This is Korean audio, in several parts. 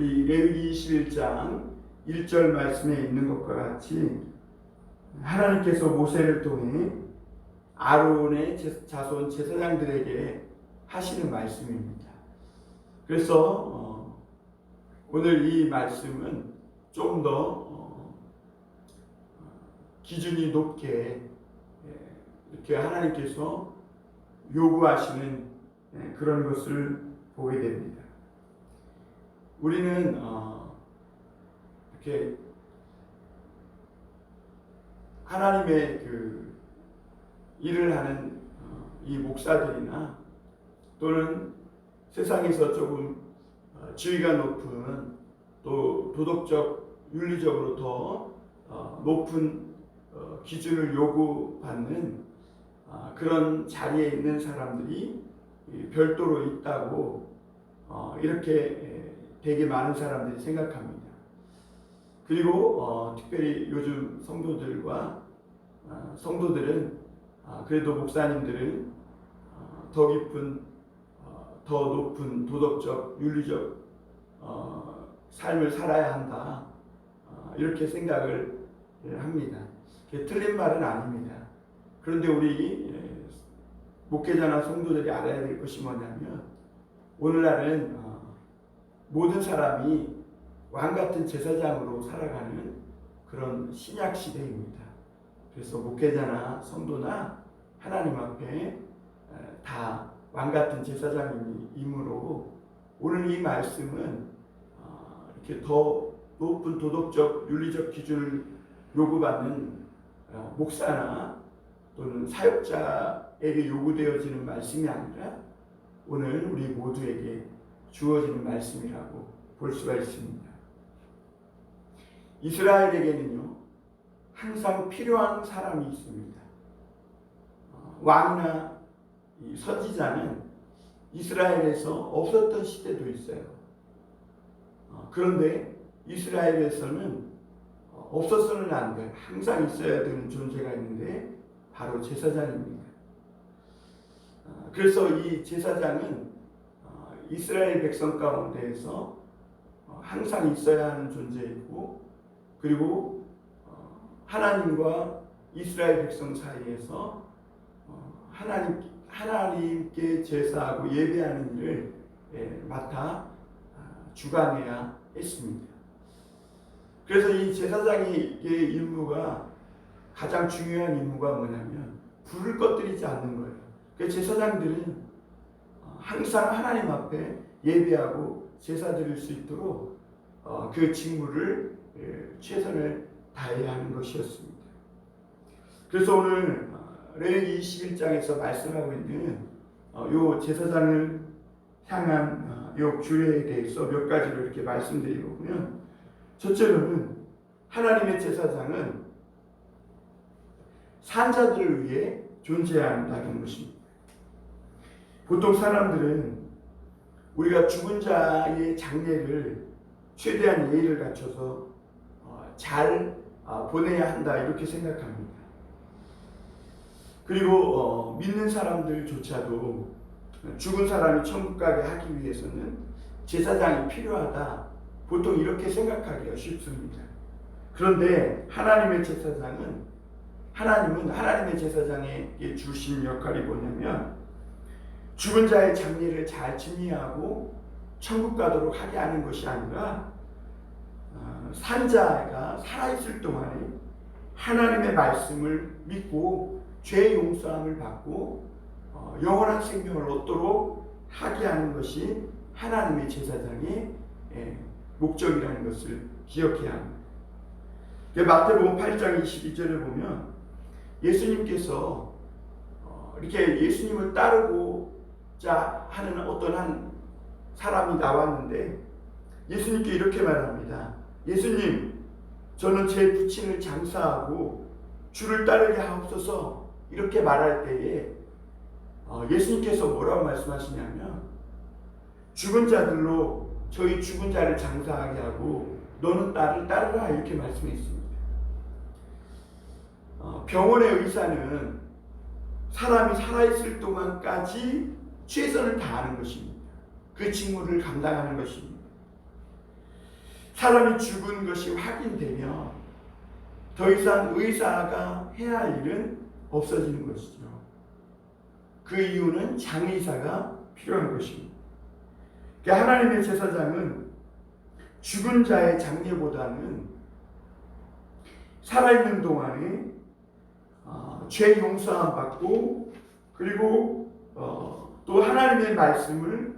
이 레위기 21장 1절 말씀에 있는 것과 같이 하나님께서 모세를 통해 아론의 자손 제사장들에게 하시는 말씀입니다. 그래서 오늘 이 말씀은 좀 더 기준이 높게 이렇게 하나님께서 요구하시는 그런 것을 보게 됩니다. 우리는 이렇게 하나님의 그 일을 하는 이 목사들이나 또는 세상에서 조금 지위가 높은 또 도덕적 윤리적으로 더 높은 기준을 요구받는 그런 자리에 있는 사람들이 별도로 있다고 이렇게 되게 많은 사람들이 생각합니다. 그리고 특별히 요즘 성도들은 그래도 목사님들은 더 깊은 더 높은 도덕적 윤리적 삶을 살아야 한다 이렇게 생각을 합니다. 그게 틀린 말은 아닙니다. 그런데 우리 목회자나 성도들이 알아야 될 것이 뭐냐면 오늘날은 모든 사람이 왕같은 제사장으로 살아가는 그런 신약 시대입니다. 그래서 목회자나 성도나 하나님 앞에 다 왕같은 제사장이므로 오늘 이 말씀은 이렇게 더 높은 도덕적 윤리적 기준을 요구받는 목사나 또는 사역자에게 요구되어지는 말씀이 아니라 오늘 우리 모두에게 주어지는 말씀이라고 볼 수가 있습니다. 이스라엘에게는요 항상 필요한 사람이 있습니다. 왕이나 선지자는 이스라엘에서 없었던 시대도 있어요. 그런데 이스라엘에서는 없어서는 안 돼. 항상 있어야 되는 존재가 있는데 바로 제사장입니다. 그래서 이 제사장은 이스라엘 백성 가운데에서 항상 있어야 하는 존재이고 그리고 하나님과 이스라엘 백성 사이에서 하나님께 제사하고 예배하는 일을 맡아 주관해야 했습니다. 그래서 이 제사장의 임무가 가장 중요한 임무가 뭐냐면 불을 꺼뜨리지 않는 거예요. 그래서 제사장들은 항상 하나님 앞에 예배하고 제사 드릴 수 있도록 그 직무를 최선을 다해야 하는 것이었습니다. 그래서 오늘 레위기 21장에서 말씀하고 있는 요 제사장을 향한 요 규례에 대해서 몇 가지로 이렇게 말씀드리고 보면 첫째로는 하나님의 제사장은 산자들을 위해 존재해야 한다는 것입니다. 보통 사람들은 우리가 죽은 자의 장례를 최대한 예의를 갖춰서 잘 보내야 한다 이렇게 생각합니다. 그리고 믿는 사람들조차도 죽은 사람이 천국 가게 하기 위해서는 제사장이 필요하다 보통 이렇게 생각하기가 쉽습니다. 그런데 하나님의 제사장은 하나님의 제사장에게 주신 역할이 뭐냐면 죽은 자의 장례를 잘 진리하고 천국 가도록 하게 하는 것이 아니라 산자가 살아있을 동안에 하나님의 말씀을 믿고 죄의 용서함을 받고 영원한 생명을 얻도록 하게 하는 것이 하나님의 제사장의 목적이라는 것을 기억해야 합니다. 마태복음 8장 22절을 보면 예수님께서 이렇게 예수님을 따르고자 하는 어떤 한 사람이 나왔는데 예수님께 이렇게 말합니다. 예수님, 저는 제 부친을 장사하고 주를 따르게 하옵소서 이렇게 말할 때에 예수님께서 뭐라고 말씀하시냐면 죽은 자들로 저희 죽은 자를 장사하게 하고 너는 나를 따르라 이렇게 말씀했습니다. 병원의 의사는 사람이 살아있을 동안까지 최선을 다하는 것입니다. 그 직무를 감당하는 것입니다. 사람이 죽은 것이 확인되면 더 이상 의사가 해야 할 일은 없어지는 것이죠. 그 이유는 장의사가 필요한 것입니다. 그러니까 하나님의 제사장은 죽은 자의 장례보다는 살아있는 동안에 죄 용서함 받고 그리고 또 하나님의 말씀을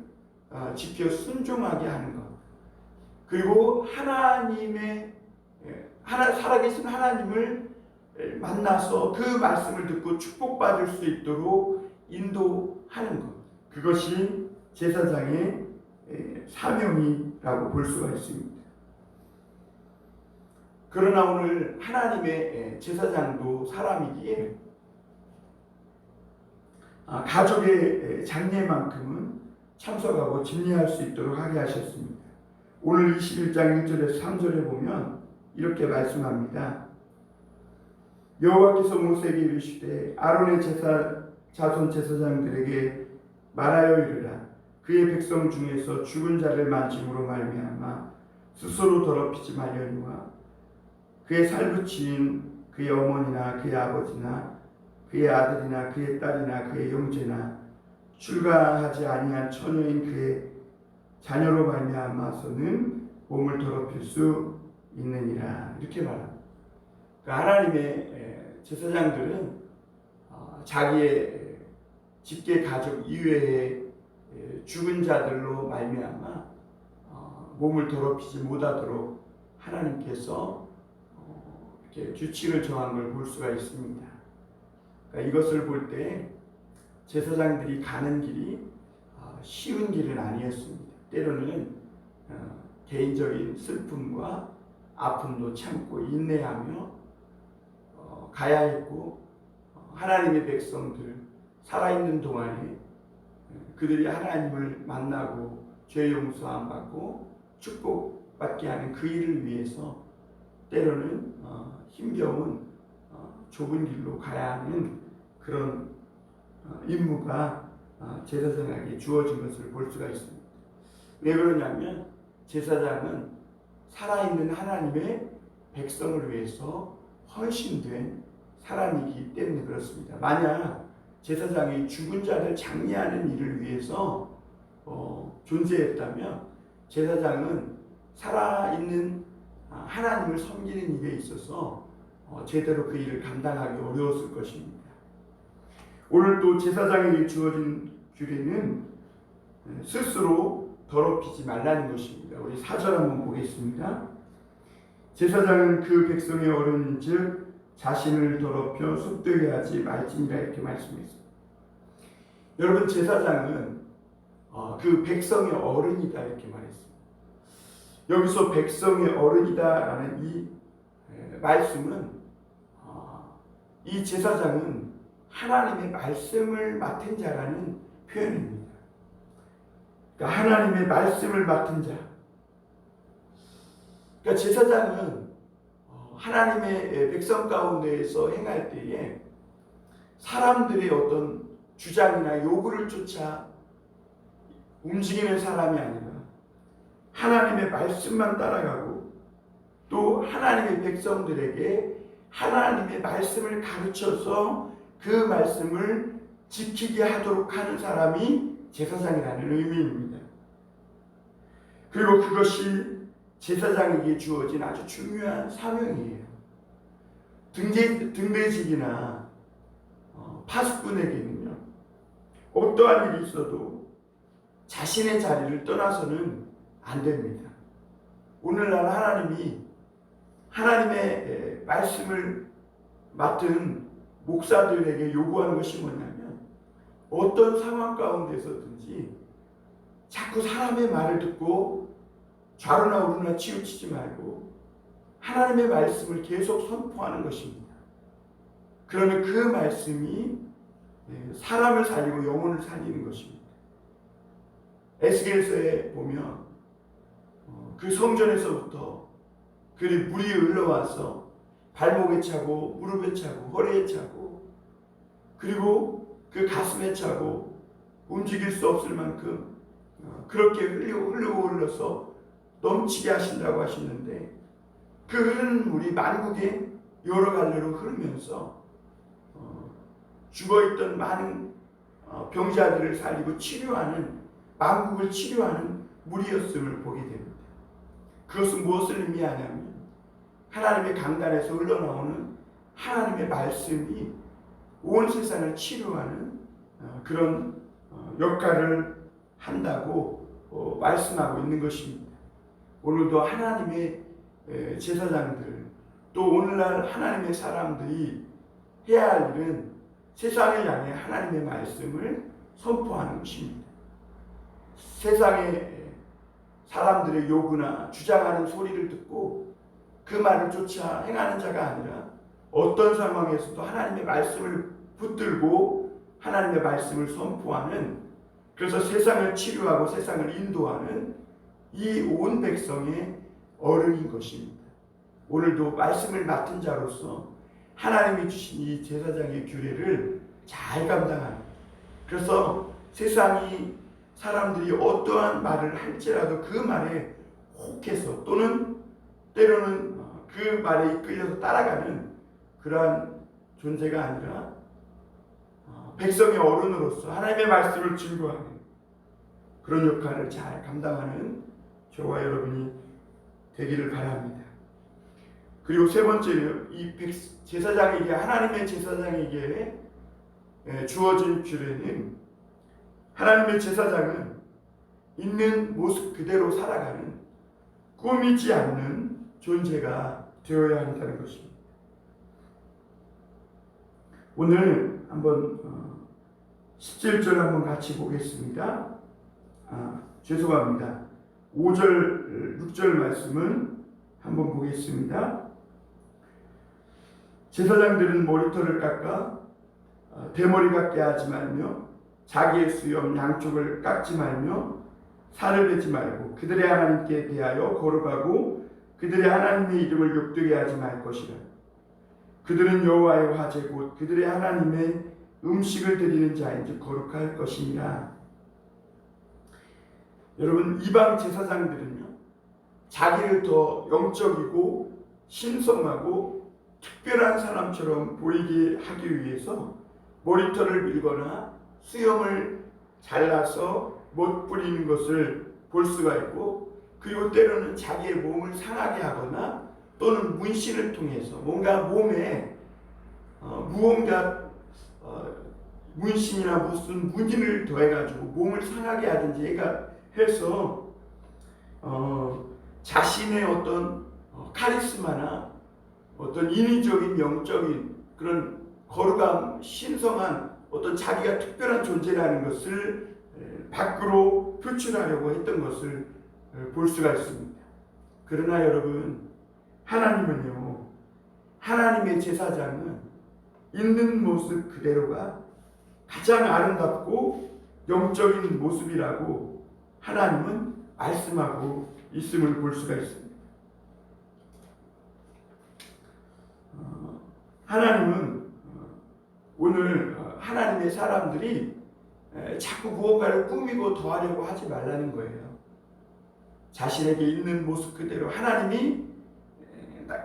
지켜 순종하게 하는 것, 그리고 하나님의 살아계신 하나님을 만나서 그 말씀을 듣고 축복받을 수 있도록 인도하는 것, 그것이 제사장의 사명이라고 볼 수가 있습니다. 그러나 오늘 하나님의 제사장도 사람이기에 가족의 장례만큼은 참석하고 집례할 수 있도록 하게 하셨습니다. 오늘 21장 1절에서 3절에 보면 이렇게 말씀합니다. 여호와께서 모세에게 이르시되 아론의 자손 제사장들에게 말하여 이르라. 그의 백성 중에서 죽은 자를 만짐으로 말미암아 스스로 더럽히지 말려니와 그의 살부치인 그의 어머니나 그의 아버지나 그의 아들이나 그의 딸이나 그의 형제나 출가하지 아니한 처녀인 그의 자녀로 말미암아서는 몸을 더럽힐 수 있느니라. 이렇게 말합니다. 그러니까 하나님의 제사장들은 자기의 직계 가족 이외의 죽은 자들로 말미암아 몸을 더럽히지 못하도록 하나님께서 이렇게 규칙을 정한 걸 볼 수가 있습니다. 그러니까 이것을 볼 때 제사장들이 가는 길이 쉬운 길은 아니었습니다. 때로는 개인적인 슬픔과 아픔도 참고 인내하며 가야 했고, 하나님의 백성들 살아있는 동안에 그들이 하나님을 만나고 죄 용서함 받고 축복받게 하는 그 일을 위해서 때로는 힘겨운 좁은 길로 가야 하는 그런 임무가 제사장에게 주어진 것을 볼 수가 있습니다. 왜 그러냐면 제사장은 살아있는 하나님의 백성을 위해서 헌신된 사람이기 때문에 그렇습니다. 만약 제사장이 죽은 자를 장례하는 일을 위해서 존재했다면 제사장은 살아있는 하나님을 섬기는 일에 있어서 제대로 그 일을 감당하기 어려웠을 것입니다. 오늘 또 제사장에게 주어진 규례는 스스로 더럽히지 말라는 것입니다. 우리 4절 한번 보겠습니다. 제사장은 그 백성의 어른인즉 자신을 더럽혀 속되게 하지 말지니라. 이렇게 말씀했습니다. 여러분, 제사장은 그 백성의 어른이다 이렇게 말했습니다. 여기서 백성의 어른이다라는 이 말씀은 이 제사장은 하나님의 말씀을 맡은 자라는 표현입니다. 그러니까 하나님의 말씀을 맡은 자. 그러니까 제사장은 하나님의 백성 가운데에서 행할 때에 사람들의 어떤 주장이나 요구를 쫓아 움직이는 사람이 아니라 하나님의 말씀만 따라가고 또 하나님의 백성들에게 하나님의 말씀을 가르쳐서 그 말씀을 지키게 하도록 하는 사람이 제사장이라는 의미입니다. 그리고 그것이 제사장에게 주어진 아주 중요한 사명이에요. 등대직이나 파수꾼에게는요, 어떠한 일이 있어도 자신의 자리를 떠나서는 안 됩니다. 오늘날 하나님이 하나님의 말씀을 맡은 목사들에게 요구하는 것이 뭐냐면 어떤 상황 가운데서든지 자꾸 사람의 말을 듣고 좌로나 우로나 치우치지 말고 하나님의 말씀을 계속 선포하는 것입니다. 그러면 그 말씀이 사람을 살리고 영혼을 살리는 것입니다. 에스겔서에 보면 그 성전에서부터 그들이 물이 흘러와서 발목에 차고 무릎에 차고 허리에 차고 그리고 그 가슴에 차고 움직일 수 없을 만큼 그렇게 흘러서 넘치게 하신다고 하시는데 그 흐르는 물이 만국에 여러 갈래로 흐르면서 죽어있던 많은 병자들을 살리고 치료하는, 만국을 치료하는 물이었음을 보게 됩니다. 그것은 무엇을 의미하냐면 하나님의 강단에서 흘러나오는 하나님의 말씀이 온 세상을 치료하는 그런 역할을 한다고 말씀하고 있는 것입니다. 오늘도 하나님의 제사장들, 또 오늘날 하나님의 사람들이 해야 할 일은 세상을 향해 하나님의 말씀을 선포하는 것입니다. 세상의 사람들의 요구나 주장하는 소리를 듣고 그 말을 쫓아 행하는 자가 아니라 어떤 상황에서도 하나님의 말씀을 붙들고 하나님의 말씀을 선포하는, 그래서 세상을 치료하고 세상을 인도하는 이 온 백성의 어른인 것입니다. 오늘도 말씀을 맡은 자로서 하나님이 주신 이 제사장의 규례를 잘 감당하는, 그래서 세상이 사람들이 어떠한 말을 할지라도 그 말에 혹해서 또는 때로는 그 말에 이끌려서 따라가는 그러한 존재가 아니라 백성의 어른으로서 하나님의 말씀을 증거하는 그런 역할을 잘 감당하는 저와 여러분이 되기를 바랍니다. 그리고 세 번째는 이 제사장에게, 하나님의 제사장에게 주어진 규례는, 하나님의 제사장은 있는 모습 그대로 살아가는, 꾸미지 않는 존재가 되어야 한다는 것입니다. 오늘 한번 17절 한번 같이 보겠습니다. 죄송합니다. 5절, 6절 말씀은 한번 보겠습니다. 제사장들은 머리털을 깎아 대머리 같게 하지 말며 자기의 수염 양쪽을 깎지 말며 살을 베지 말고 그들의 하나님께 대하여 거룩하고 그들의 하나님의 이름을 욕되게 하지 말 것이라. 그들은 여호와의 화제 곧 그들의 하나님의 음식을 드리는 자인지 거룩할 것이니라. 여러분, 이방 제사장들은요, 자기를 더 영적이고 신성하고 특별한 사람처럼 보이게 하기 위해서 머리털을 밀거나 수염을 잘라서 못 부리는 것을 볼 수가 있고, 그리고 때로는 자기의 몸을 상하게 하거나 또는 문신을 통해서 뭔가 몸에 무언가 문신이나 무슨 무늬를 더해가지고 몸을 상하게 하든지 해서 자신의 어떤 카리스마나 어떤 인위적인 영적인 그런 거룩함, 신성한 어떤 자기가 특별한 존재라는 것을 밖으로 표출하려고 했던 것을 볼 수가 있습니다. 그러나 여러분, 하나님은요, 하나님의 제사장은 있는 모습 그대로가 가장 아름답고 영적인 모습이라고 하나님은 말씀하고 있음을 볼 수가 있습니다. 하나님은 오늘 하나님의 사람들이 자꾸 무언가를 꾸미고 더하려고 하지 말라는 거예요. 자신에게 있는 모습 그대로, 하나님이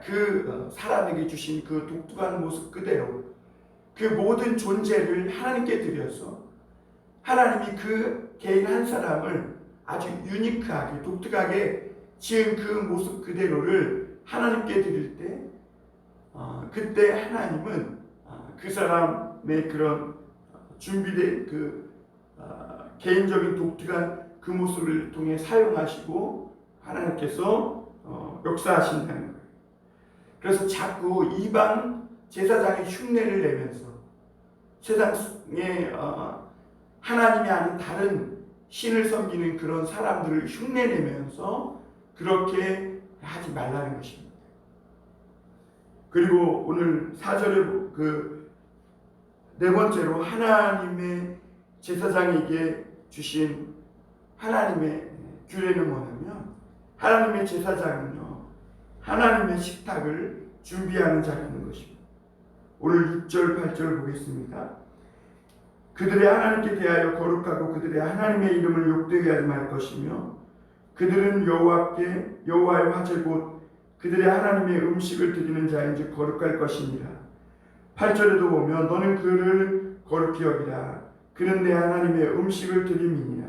그 사람에게 주신 그 독특한 모습 그대로 그 모든 존재를 하나님께 드려서 하나님이 그 개인 한 사람을 아주 유니크하게 독특하게 지은 그 모습 그대로를 하나님께 드릴 때 그때 하나님은 그 사람의 그런 준비된 그 개인적인 독특한 그 모습을 통해 사용하시고 하나님께서 역사하신다는 거예요. 그래서 자꾸 이방 제사장의 흉내를 내면서 세상에 하나님이 아닌 다른 신을 섬기는 그런 사람들을 흉내내면서 그렇게 하지 말라는 것입니다. 그리고 오늘 4절에 그 네 번째로 하나님의 제사장에게 주신 하나님의 규례는 뭐냐면, 하나님의 제사장은요, 하나님의 식탁을 준비하는 자라는 것입니다. 오늘 6절, 8절 보겠습니다. 그들의 하나님께 대하여 거룩하고 그들의 하나님의 이름을 욕되게 하지 말 것이며 그들은 여호와의 화제 곧 그들의 하나님의 음식을 드리는 자인지 거룩할 것이니라. 8절에도 보면 너는 그를 거룩히 여기라. 그는 내 하나님의 음식을 드림이니라.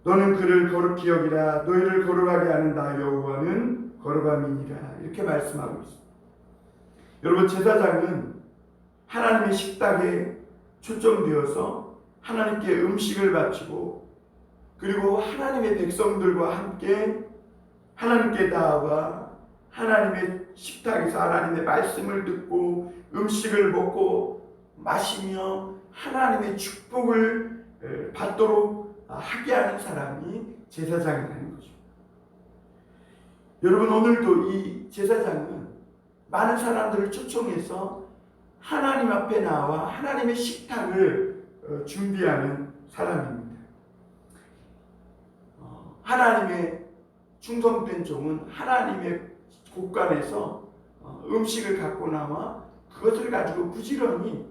너는 그를 거룩히 여기라. 너희를 거룩하게 하는 나 여호와는 거룩함이니라. 이렇게 말씀하고 있습니다. 여러분, 제사장은 하나님의 식탁에 초점되어서 하나님께 음식을 바치고 그리고 하나님의 백성들과 함께 하나님께 나아가 하나님의 식탁에서 하나님의 말씀을 듣고 음식을 먹고 마시며 하나님의 축복을 받도록 하게 하는 사람이 제사장이라는 거죠. 여러분, 오늘도 이 제사장은 많은 사람들을 초청해서 하나님 앞에 나와 하나님의 식탁을 준비하는 사람입니다. 하나님의 충성된 종은 하나님의 곳간에서 음식을 갖고 나와 그것을 가지고 부지런히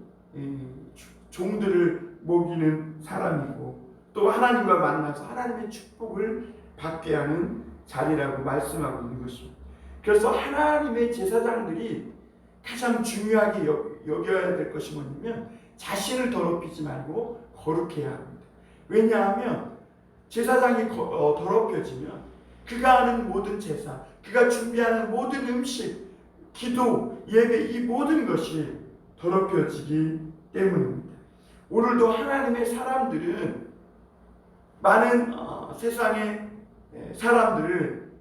종들을 먹이는 사람이고 또 하나님과 만나서 하나님의 축복을 받게 하는 자리라고 말씀하고 있는 것입니다. 그래서 하나님의 제사장들이 가장 중요하게 여겨야 될 것이 뭐냐면 자신을 더럽히지 말고 거룩해야 합니다. 왜냐하면 제사장이 더럽혀지면 그가 하는 모든 제사, 그가 준비하는 모든 음식, 기도, 예배 이 모든 것이 더럽혀지기 때문입니다. 오늘도 하나님의 사람들은 많은 세상의 사람들을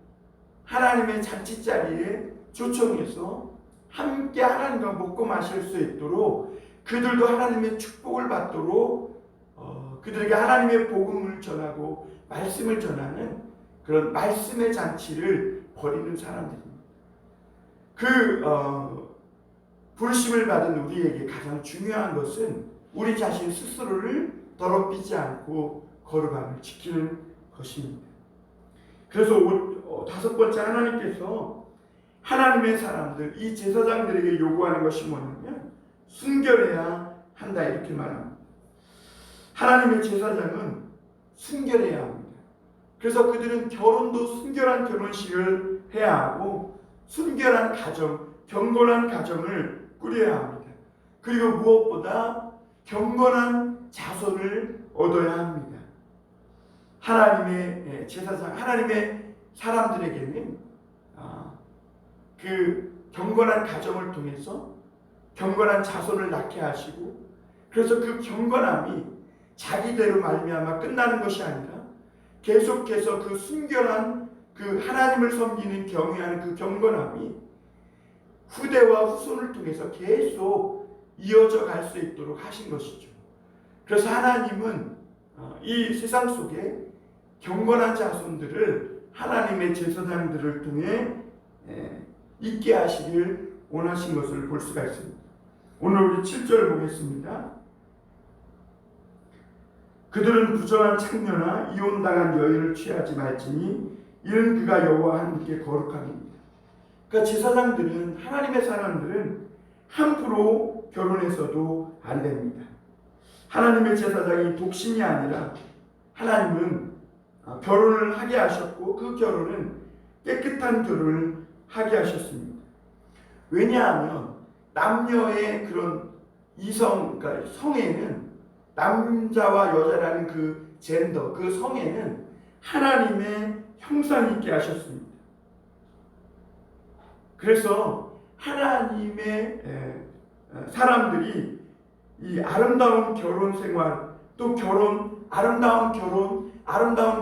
하나님의 잔치자리에 초청해서 함께 하나님과 먹고 마실 수 있도록 그들도 하나님의 축복을 받도록 그들에게 하나님의 복음을 전하고 말씀을 전하는 그런 말씀의 잔치를 벌이는 사람들입니다. 부르심을 받은 우리에게 가장 중요한 것은 우리 자신 스스로를 더럽히지 않고 거룩함을 지키는 것입니다. 그래서 다섯 번째, 하나님께서 하나님의 사람들, 이 제사장들에게 요구하는 것이 뭐냐면 순결해야 한다 이렇게 말합니다. 하나님의 제사장은 순결해야 합니다. 그래서 그들은 결혼도 순결한 결혼식을 해야 하고 순결한 가정, 경건한 가정을 꾸려야 합니다. 그리고 무엇보다 경건한 자손을 얻어야 합니다. 하나님의 제사장, 하나님의 사람들에게는 그 경건한 가정을 통해서 경건한 자손을 낳게 하시고 그래서 그 경건함이 자기대로 말미암아 끝나는 것이 아니라 계속해서 그 순결한 그 하나님을 섬기는 경외하는 그 경건함이 후대와 후손을 통해서 계속 이어져 갈 수 있도록 하신 것이죠. 그래서 하나님은 이 세상 속에 경건한 자손들을 하나님의 제사장들을 통해 있게 하시길 원하신 것을 볼 수가 있습니다. 오늘 우리 7절 보겠습니다. 그들은 부정한 창녀나 이혼당한 여인을 취하지 말지니 이는 그가 여호와 하나님께 거룩함입니다. 그러니까 제사장들은 하나님의 사람들은 함부로 결혼해서도 안 됩니다. 하나님의 제사장이 독신이 아니라 하나님은 결혼을 하게 하셨고 그 결혼은 깨끗한 결혼을 하게 하셨습니다. 왜냐하면 남녀의 그런 이성, 그러니까 성에는 남자와 여자라는 그 젠더, 그 성에는 하나님의 형상이 있게 하셨습니다. 그래서 하나님의 사람들이 이 아름다운 결혼 생활, 또 아름다운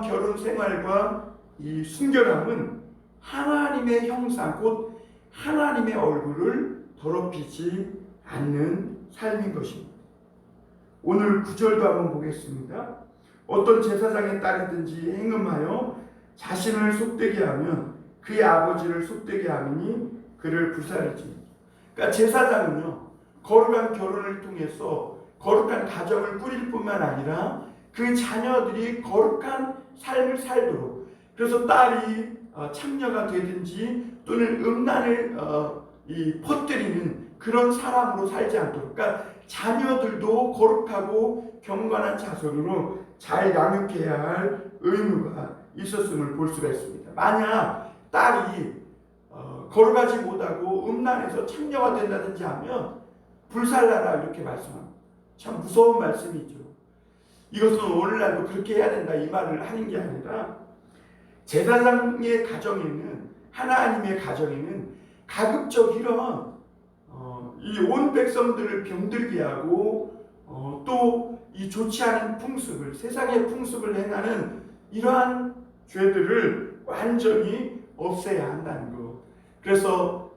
결혼 생활과 이 순결함은 하나님의 형상, 곧 하나님의 얼굴을 더럽히지 않는 삶인 것입니다. 오늘 9절도 한번 보겠습니다. 어떤 제사장의 딸이든지 행음하여 자신을 속되게 하면 그의 아버지를 속되게 하느니 그를 불살르지. 그러니까 제사장은요, 거룩한 결혼을 통해서 거룩한 가정을 꾸릴 뿐만 아니라 그 자녀들이 거룩한 삶을 살도록, 그래서 딸이 창녀가 되든지 또는 음란을 퍼뜨리는 그런 사람으로 살지 않도록, 그러니까 자녀들도 거룩하고 경건한 자손으로 잘 양육해야 할 의무가 있었음을 볼 수가 있습니다. 만약 딸이 걸어가지 못하고 음란해서 창녀가 된다든지 하면 불살라라 이렇게 말씀합니다. 참 무서운 말씀이죠. 이것은 오늘날도 그렇게 해야 된다 이 말을 하는 게 아니라 제사장의 가정에는 하나님의 가정에는 가급적 이런 이 온 백성들을 병들게 하고 또 이 좋지 않은 풍습을 세상의 풍습을 행하는 이러한 죄들을 완전히 없애야 한다는 것. 그래서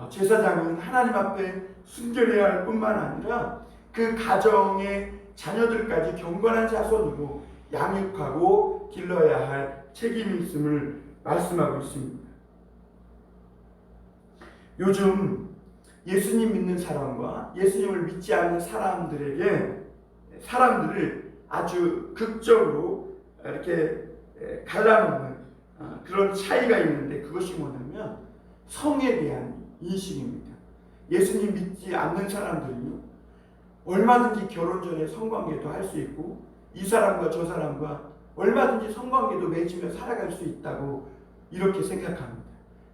제사장은 하나님 앞에 순결해야 할 뿐만 아니라 그 가정의 자녀들까지 경건한 자손으로 양육하고 길러야 할 책임이 있음을 말씀하고 있습니다. 요즘 예수님 믿는 사람과 예수님을 믿지 않는 사람들을 아주 극적으로 이렇게 갈라놓는 그런 차이가 있는데 그것이 뭐냐면 성에 대한 인식입니다. 예수님 믿지 않는 사람들은요 얼마든지 결혼 전에 성관계도 할 수 있고 이 사람과 저 사람과 얼마든지 성관계도 맺으며 살아갈 수 있다고 이렇게 생각합니다.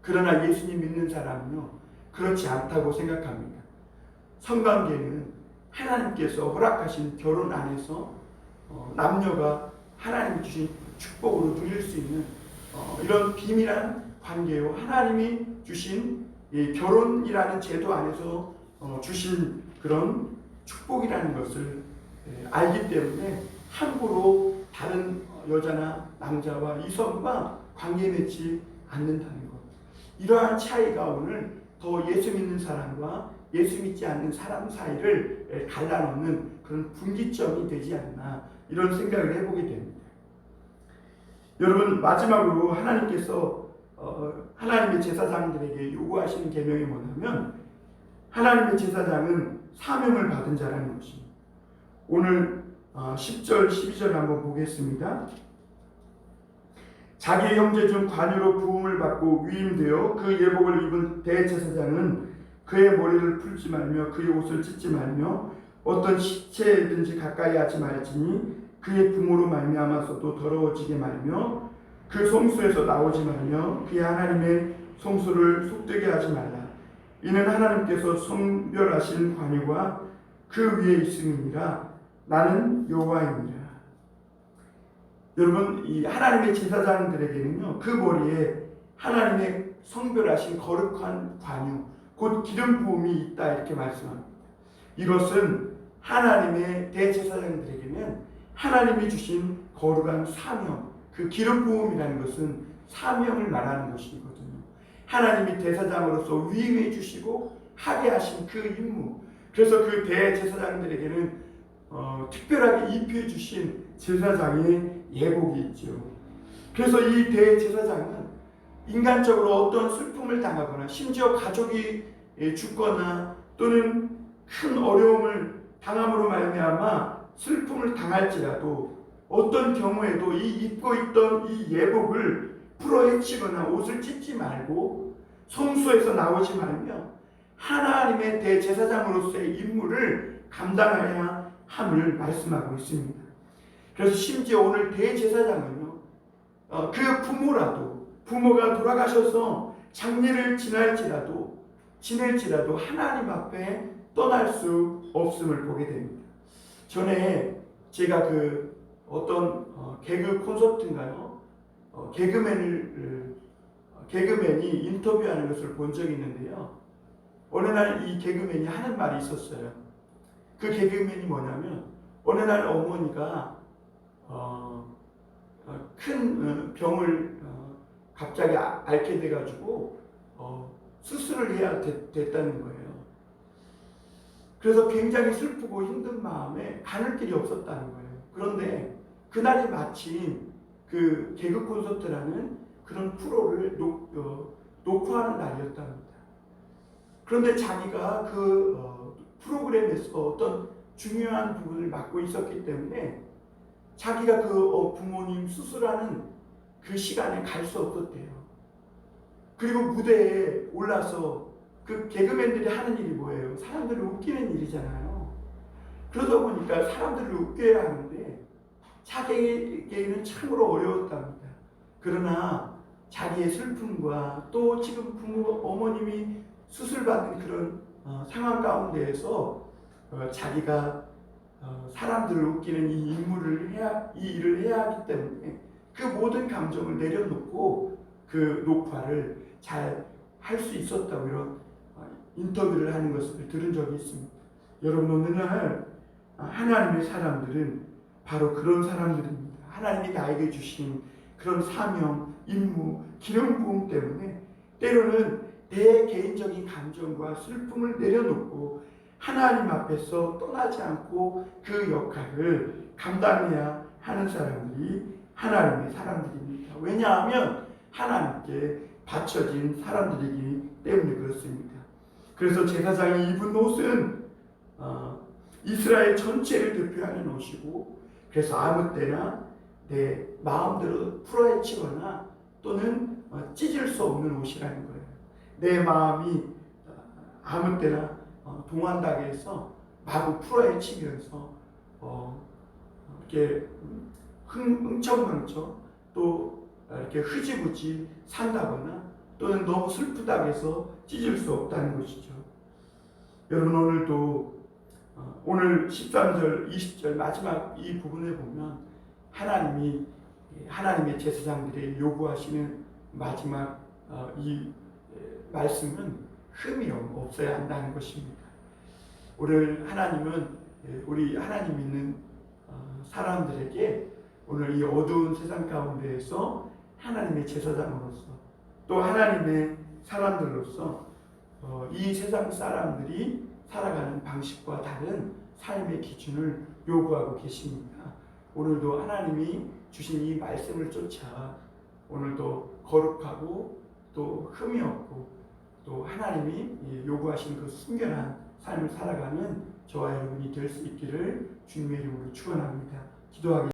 그러나 예수님 믿는 사람은요 그렇지 않다고 생각합니다. 성관계는 하나님께서 허락하신 결혼 안에서 남녀가 하나님이 주신 축복으로 누릴 수 있는 이런 비밀한 관계요 하나님이 주신 이 결혼이라는 제도 안에서 주신 그런 축복이라는 것을 알기 때문에 함부로 다른 여자나 남자와 이성과 관계 맺지 않는다는 것. 이러한 차이가 오늘 더 예수 믿는 사람과 예수 믿지 않는 사람 사이를 갈라놓는 그런 분기점이 되지 않나 이런 생각을 해보게 됩니다. 여러분 마지막으로 하나님께서 하나님의 제사장들에게 요구하시는 계명이 뭐냐면 하나님의 제사장은 사명을 받은 자라는 것입니다. 오늘 10절 12절 한번 보겠습니다. 자기 형제 중 관유로 부음을 받고 위임되어 그 예복을 입은 대제사장은 그의 머리를 풀지 말며 그의 옷을 찢지 말며 어떤 시체든지 가까이 하지 말지니 그의 부모로 말미암아서도 더러워지게 말며 그 성소에서 나오지 말며 그의 하나님의 성소를 속되게 하지 말라. 이는 하나님께서 성별하신 관유가 그 위에 있음이니라. 나는 여호와입니다. 여러분 이 하나님의 제사장들에게는요 그 머리에 하나님의 성별하신 거룩한 관유 곧 기름 부음이 있다 이렇게 말씀합니다. 이것은 하나님의 대제사장들에게는 하나님이 주신 거룩한 사명 그 기름 부음이라는 것은 사명을 말하는 것이거든요. 하나님이 대사장으로서 위임해 주시고 하게 하신 그 임무 그래서 그 대제사장들에게는 특별하게 입혀 주신 제사장의 예복이 있죠. 그래서 이 대제사장은 인간적으로 어떤 슬픔을 당하거나 심지어 가족이 죽거나 또는 큰 어려움을 당함으로 말미암아 슬픔을 당할지라도 어떤 경우에도 이 입고 있던 이 예복을 풀어헤치거나 옷을 찢지 말고 성소에서 나오지 말며 하나님의 대제사장으로서의 임무를 감당해야 함을 말씀하고 있습니다. 그래서 심지어 오늘 대제사장은요 그 부모가 돌아가셔서 장례를 지낼지라도 하나님 앞에 떠날 수 없음을 보게 됩니다. 전에 제가 그 어떤 개그 콘서트인가요? 개그맨이 인터뷰하는 것을 본 적이 있는데요. 어느 날 이 개그맨이 하는 말이 있었어요. 그 개그맨이 뭐냐면 어느 날 어머니가 큰 병을 갑자기 앓게 돼가지고 수술을 해야 됐다는 거예요. 그래서 굉장히 슬프고 힘든 마음에 가는 길이 없었다는 거예요. 그런데 그날이 마침 그 개그 콘서트라는 그런 프로를 녹화하는 날이었답니다. 그런데 자기가 그 프로그램에서 어떤 중요한 부분을 맡고 있었기 때문에 자기가 그 부모님 수술하는 그 시간에 갈 수 없었대요. 그리고 무대에 올라서 그 개그맨들이 하는 일이 뭐예요? 사람들을 웃기는 일이잖아요. 그러다 보니까 사람들을 웃겨야 하는데 자기에게는 참으로 어려웠답니다. 그러나 자기의 슬픔과 또 지금 부모 어머님이 수술받는 그런 상황 가운데에서 자기가 사람들을 웃기는 이 일을 해야 하기 때문에 그 모든 감정을 내려놓고 그 녹화를 잘 할 수 있었다고 이런 인터뷰를 하는 것을 들은 적이 있습니다. 여러분, 오늘날 하나님의 사람들은 바로 그런 사람들입니다. 하나님이 나에게 주신 그런 사명, 임무, 기름 부음 때문에 때로는 내 개인적인 감정과 슬픔을 내려놓고 하나님 앞에서 떠나지 않고 그 역할을 감당해야 하는 사람들이 하나님의 사람들입니다. 왜냐하면 하나님께 바쳐진 사람들이기 때문에 그렇습니다. 그래서 제사장이 입은 옷은 이스라엘 전체를 대표하는 옷이고, 그래서 아무 때나 내 마음대로 풀어헤치거나 또는 찢을 수 없는 옷이라는 거예요. 내 마음이 아무 때나 동한다고 해서 마구 풀어헤치면서 이렇게 흥청망청 또 이렇게 흐지부지 산다거나 또는 너무 슬프다고 해서 찢을 수 없다는 것이죠. 여러분, 오늘도 오늘 13절, 20절 마지막 이 부분에 보면 하나님이 하나님의 제사장들이 요구하시는 마지막 이 말씀은 흠이 없어야 한다는 것입니다. 오늘 하나님은 우리 하나님 믿는 사람들에게 오늘 이 어두운 세상 가운데에서 하나님의 제사장으로서 또 하나님의 사람들로서 이 세상 사람들이 살아가는 방식과 다른 삶의 기준을 요구하고 계십니다. 오늘도 하나님이 주신 이 말씀을 쫓아 오늘도 거룩하고 또 흠이 없고 또 하나님이 요구하신 그 순결한 삶을 살아가는 저와 여러분이 될 수 있기를 주님의 이름으로 축원합니다. 기도하겠습니다.